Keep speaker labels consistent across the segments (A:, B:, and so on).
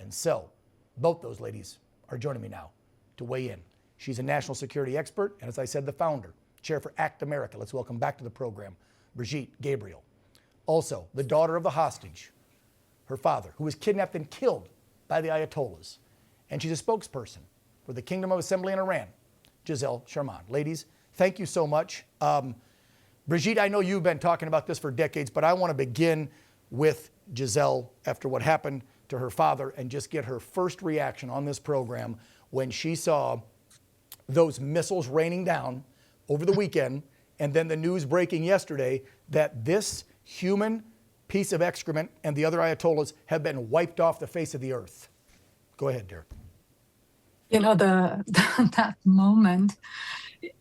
A: And so both those ladies are joining me now to weigh in. She's a national security expert, and as I said, the founder, chair for ACT America. Let's welcome back to the program, Brigitte Gabriel. Also, the daughter of the hostage, her father, who was kidnapped and killed by the Ayatollahs. And she's a spokesperson for the Kingdom of Assembly in Iran, Gabriel Sharmahd. Ladies, thank you so much. Brigitte, I know you've been talking about this for decades, but I want to begin with Giselle after what happened to her father and just get her first reaction on this program when she saw those missiles raining down over the weekend and then the news breaking yesterday that this human piece of excrement and the other Ayatollahs have been wiped off the face of the earth. Go ahead, dear.
B: You know, that moment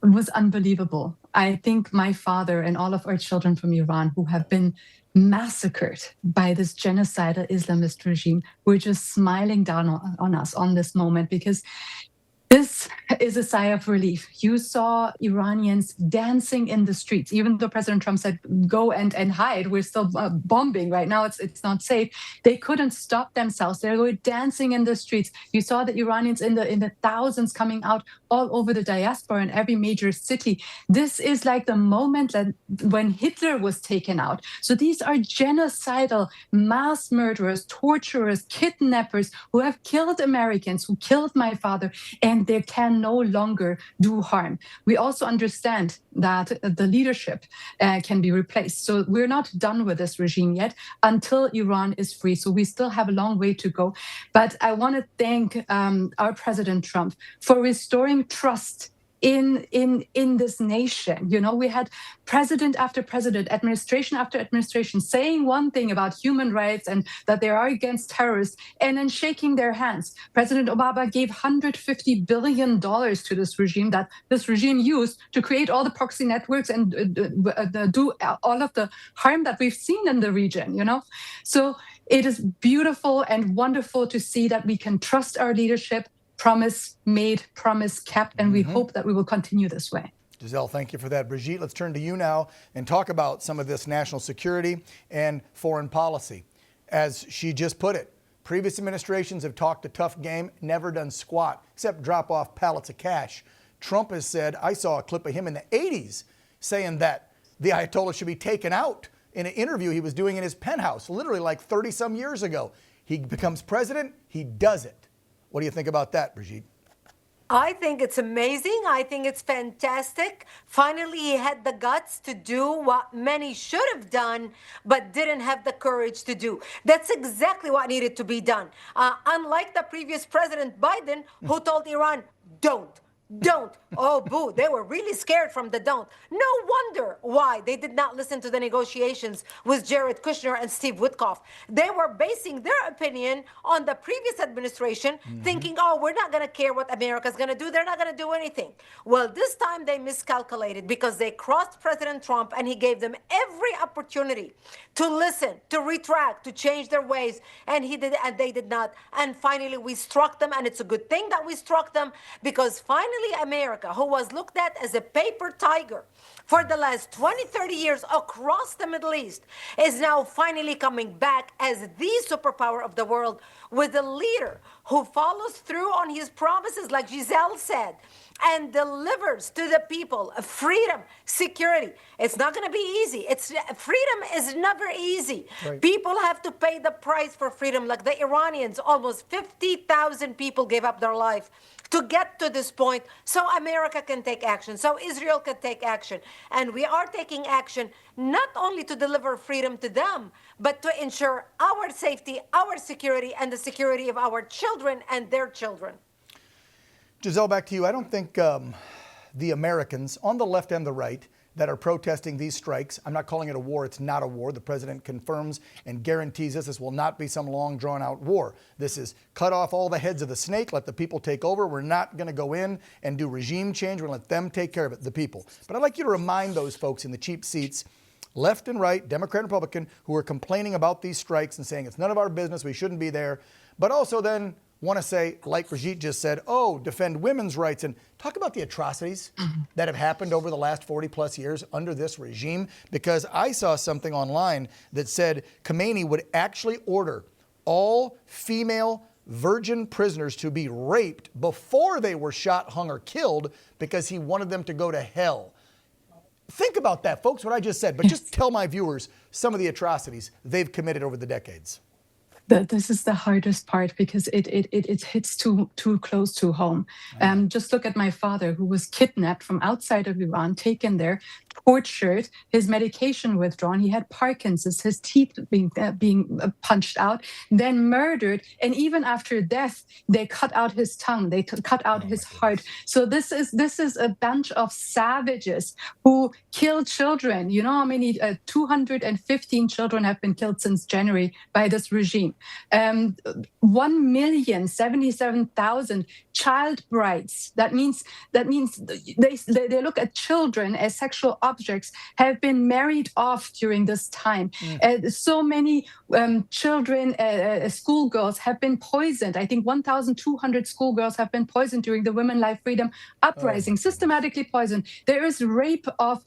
B: was unbelievable. I think my father and all of our children from Iran who have been massacred by this genocidal Islamist regime were just smiling down on us on this moment, because this is a sigh of relief. You saw Iranians dancing in the streets, even though President Trump said, go and hide. We're still bombing right now. It's not safe. They couldn't stop themselves. They were dancing in the streets. You saw the Iranians in the thousands coming out all over the diaspora in every major city. This is like the moment that when Hitler was taken out. So these are genocidal mass murderers, torturers, kidnappers who have killed Americans, who killed my father, and they can no longer do harm. We also understand that the leadership can be replaced. So we're not done with this regime yet until Iran is free. So we still have a long way to go. But I want to thank our President Trump for restoring trust in this nation. You know, we had president after president, administration after administration saying one thing about human rights and that they are against terrorists, and then shaking their hands. President Obama gave $150 billion to this regime that this regime used to create all the proxy networks and do all of the harm that we've seen in the region, you know? So it is beautiful and wonderful to see that we can trust our leadership. Promise made, promise kept, and we hope that we will continue this way.
A: Giselle, thank you for that. Brigitte, let's turn to you now and talk about some of this national security and foreign policy. As she just put it, previous administrations have talked a tough game, never done squat, except drop off pallets of cash. Trump has said, I saw a clip of him in the 80s saying that the Ayatollah should be taken out in an interview he was doing in his penthouse, literally like 30 some years ago. He becomes president, he does it. What do you think about that, Brigitte?
C: I think it's amazing. I think it's fantastic. Finally, he had the guts to do what many should have done, but didn't have the courage to do. That's exactly what needed to be done. Unlike the previous President Biden, who told Iran, don't. Oh, boo. They were really scared from the don't. No wonder why they did not listen to the negotiations with Jared Kushner and Steve Witkoff. They were basing their opinion on the previous administration, thinking, oh, we're not going to care what America's going to do. They're not going to do anything. Well, this time they miscalculated because they crossed President Trump and he gave them every opportunity to listen, to retract, to change their ways. And he did, and they did not. And finally, we struck them. And it's a good thing that we struck them, because finally, America, who was looked at as a paper tiger for the last 20, 30 years across the Middle East, is now finally coming back as the superpower of the world, with a leader who follows through on his promises, like Giselle said, and delivers to the people freedom, security. It's not going to be easy. Freedom is never easy. Right. People have to pay the price for freedom. Like the Iranians, almost 50,000 people gave up their life to get to this point, so America can take action, so Israel can take action. And we are taking action not only to deliver freedom to them, but to ensure our safety, our security, and the security of our children and their children.
A: Giselle, back to you. I don't think the Americans on the left and the right that are protesting these strikes, I'm not calling it a war, it's not a war. The president confirms and guarantees this will not be some long drawn out war. This is cut off all the heads of the snake, let the people take over. We're not going to go in and do regime change. We're going to let them take care of it, the people. But I'd like you to remind those folks in the cheap seats, left and right, Democrat and Republican, who are complaining about these strikes and saying it's none of our business, we shouldn't be there, but also then want to say, like Brigitte just said, oh, defend women's rights, and talk about the atrocities that have happened over the last 40 plus years under this regime. Because I saw something online that said Khomeini would actually order all female virgin prisoners to be raped before they were shot, hung, or killed because he wanted them to go to hell. Think about that, folks, what I just said, but just tell my viewers some of the atrocities they've committed over the decades.
B: This is the hardest part because it hits too close to home. Just look at my father, who was kidnapped from outside of Iran, taken there, tortured, his medication withdrawn. He had Parkinson's, his teeth being punched out, then murdered. And even after death, they cut out his tongue, they cut out his heart. So this is a bunch of savages who kill children. You know how many 215 children have been killed since January by this regime. 1,077,000 child brides. That means they look at children as sexual objects, have been married off during this time. So many children, schoolgirls have been poisoned. I think 1,200 schoolgirls have been poisoned during the Women Life Freedom Uprising, systematically poisoned. There is rape of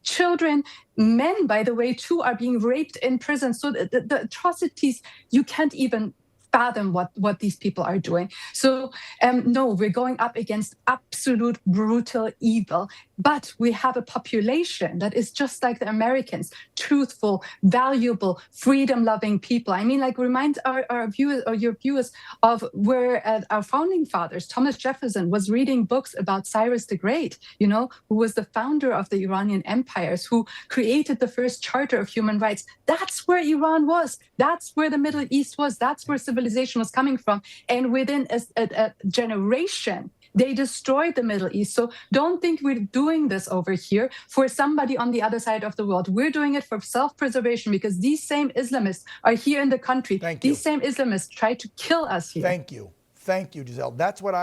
B: children. Men, by the way, too, are being raped in prison. So the atrocities, you can't even fathom what these people are doing. So no, we're going up against absolute brutal evil, but we have a population that is just like the Americans, truthful, valuable, freedom-loving people. I mean, like, remind our viewers or your viewers of where our founding fathers, Thomas Jefferson, was reading books about Cyrus the Great, you know, who was the founder of the Iranian empires, who created the first charter of human rights. That's where Iran was. That's where the Middle East was. That's where civilization was coming from. And within a generation, they destroyed the Middle East. So don't think we're doing this over here for somebody on the other side of the world. We're doing it for self-preservation because these same Islamists are here in the country. These same Islamists try to kill us here.
A: Thank you. Thank you, Giselle. That's what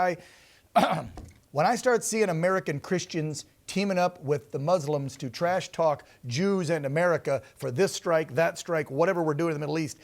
A: when I start seeing American Christians teaming up with the Muslims to trash talk Jews and America for this strike, that strike, whatever we're doing in the Middle East,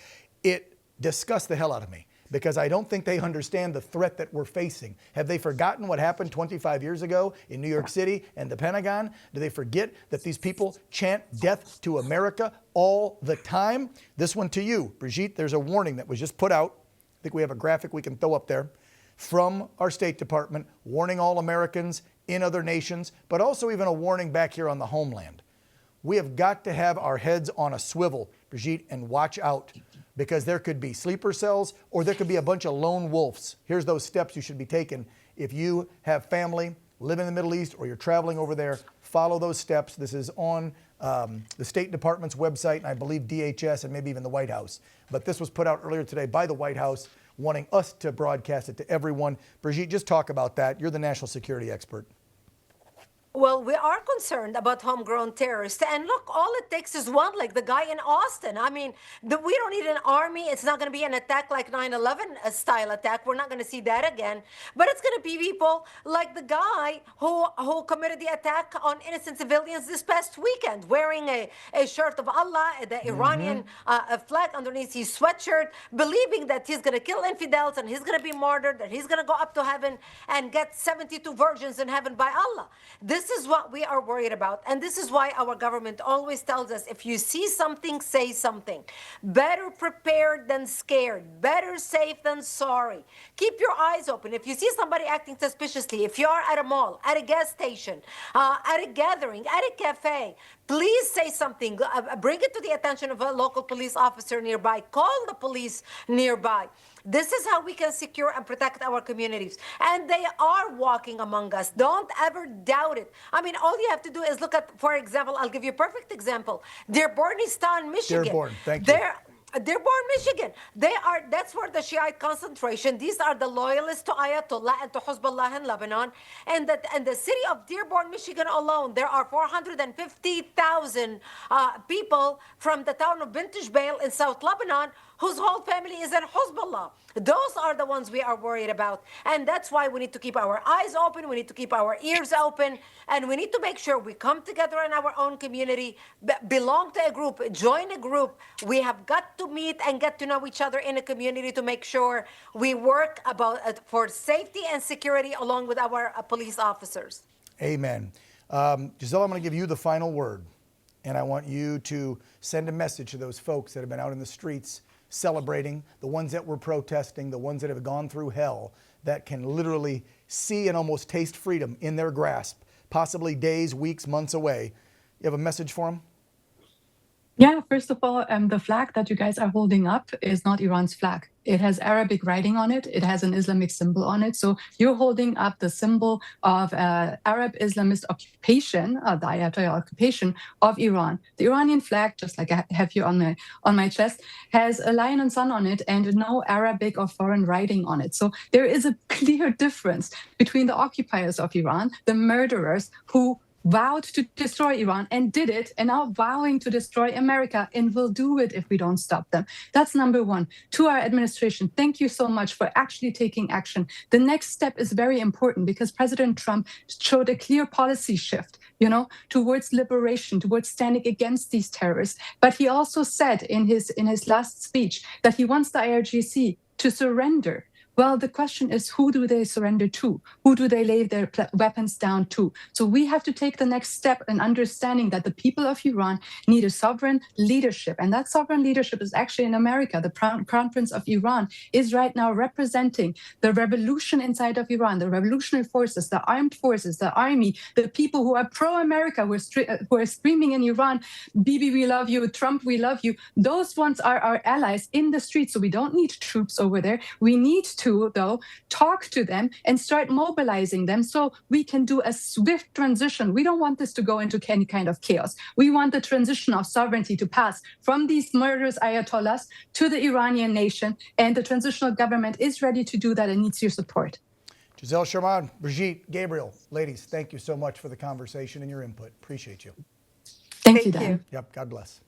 A: it disgusts the hell out of me, because I don't think they understand the threat that we're facing. Have they forgotten what happened 25 years ago in New York City and the Pentagon? Do they forget that these people chant death to America all the time? This one to you, Brigitte, there's a warning that was just put out. I think we have a graphic we can throw up there from our State Department, warning all Americans in other nations, but also even a warning back here on the homeland. We have got to have our heads on a swivel, Brigitte, and watch out, because there could be sleeper cells or there could be a bunch of lone wolves. Here's those steps you should be taking. If you have family living in the Middle East or you're traveling over there, follow those steps. This is on the State Department's website, and I believe DHS and maybe even the White House. But this was put out earlier today by the White House, wanting us to broadcast it to everyone. Brigitte, just talk about that. You're the national security expert.
C: Well, we are concerned about homegrown terrorists. And look, all it takes is one, like the guy in Austin. I mean, we don't need an army. It's not going to be an attack like 9/11 style attack. We're not going to see that again. But it's going to be people like the guy who committed the attack on innocent civilians this past weekend, wearing a shirt of Allah, the Iranian flag underneath his sweatshirt, believing that he's going to kill infidels and he's going to be martyred, that he's going to go up to heaven and get 72 virgins in heaven by Allah. This is what we are worried about. And this is why our government always tells us, if you see something, say something. Better prepared than scared. Better safe than sorry. Keep your eyes open. If you see somebody acting suspiciously, if you are at a mall, at a gas station, at a gathering, at a cafe, please say something. Bring it to the attention of a local police officer nearby. Call the police nearby. This is how we can secure and protect our communities. And they are walking among us. Don't ever doubt it. I mean, all you have to do is look at, for example, I'll give you a perfect example. Dearborn, Michigan.
A: Dearborn, thank you.
C: Dearborn, Michigan. That's where the Shiite concentration. These are the loyalists to Ayatollah and to Hezbollah in Lebanon. And the city of Dearborn, Michigan alone, there are 450,000 people from the town of Bint Jbeil in South Lebanon whose whole family is in Hezbollah. Those are the ones we are worried about. And that's why we need to keep our eyes open, we need to keep our ears open, and we need to make sure we come together in our own community, belong to a group, join a group. We have got to meet and get to know each other in a community to make sure we work for safety and security along with our police officers.
A: Amen. Giselle, I'm going to give you the final word. And I want you to send a message to those folks that have been out in the streets celebrating, the ones that were protesting, the ones that have gone through hell, that can literally see and almost taste freedom in their grasp, possibly days, weeks, months away. You have a message for them?
B: Yeah, first of all, the flag that you guys are holding up is not Iran's flag. It has Arabic writing on it. It has an Islamic symbol on it. So you're holding up the symbol of Arab Islamist occupation, the Ayatollah occupation of Iran. The Iranian flag, just like I have here on my chest, has a lion and sun on it and no Arabic or foreign writing on it. So there is a clear difference between the occupiers of Iran, the murderers who vowed to destroy Iran and did it, and now vowing to destroy America and will do it if we don't stop them. That's number one. To our administration, thank you so much for actually taking action. The next step is very important because President Trump showed a clear policy shift, towards liberation, towards standing against these terrorists. But he also said in his last speech that he wants the IRGC to surrender. Well, the question is, who do they surrender to? Who do they lay their weapons down to? So we have to take the next step in understanding that the people of Iran need a sovereign leadership. And that sovereign leadership is actually in America. The Crown Prince of Iran is right now representing the revolution inside of Iran, the revolutionary forces, the armed forces, the army, the people who are pro-America, who are screaming in Iran, Bibi, we love you, Trump, we love you. Those ones are our allies in the streets. So we don't need troops over there. We need to, though, talk to them and start mobilizing them so we can do a swift transition. We don't want this to go into any kind of chaos. We want the transition of sovereignty to pass from these murderous ayatollahs to the Iranian nation, and the transitional government is ready to do that and needs your support.
A: Gabriel Sharmahd, Brigitte, Gabriel, ladies, thank you so much for the conversation and your input. Appreciate you.
B: Thank you, Dan.
A: Yep, God bless.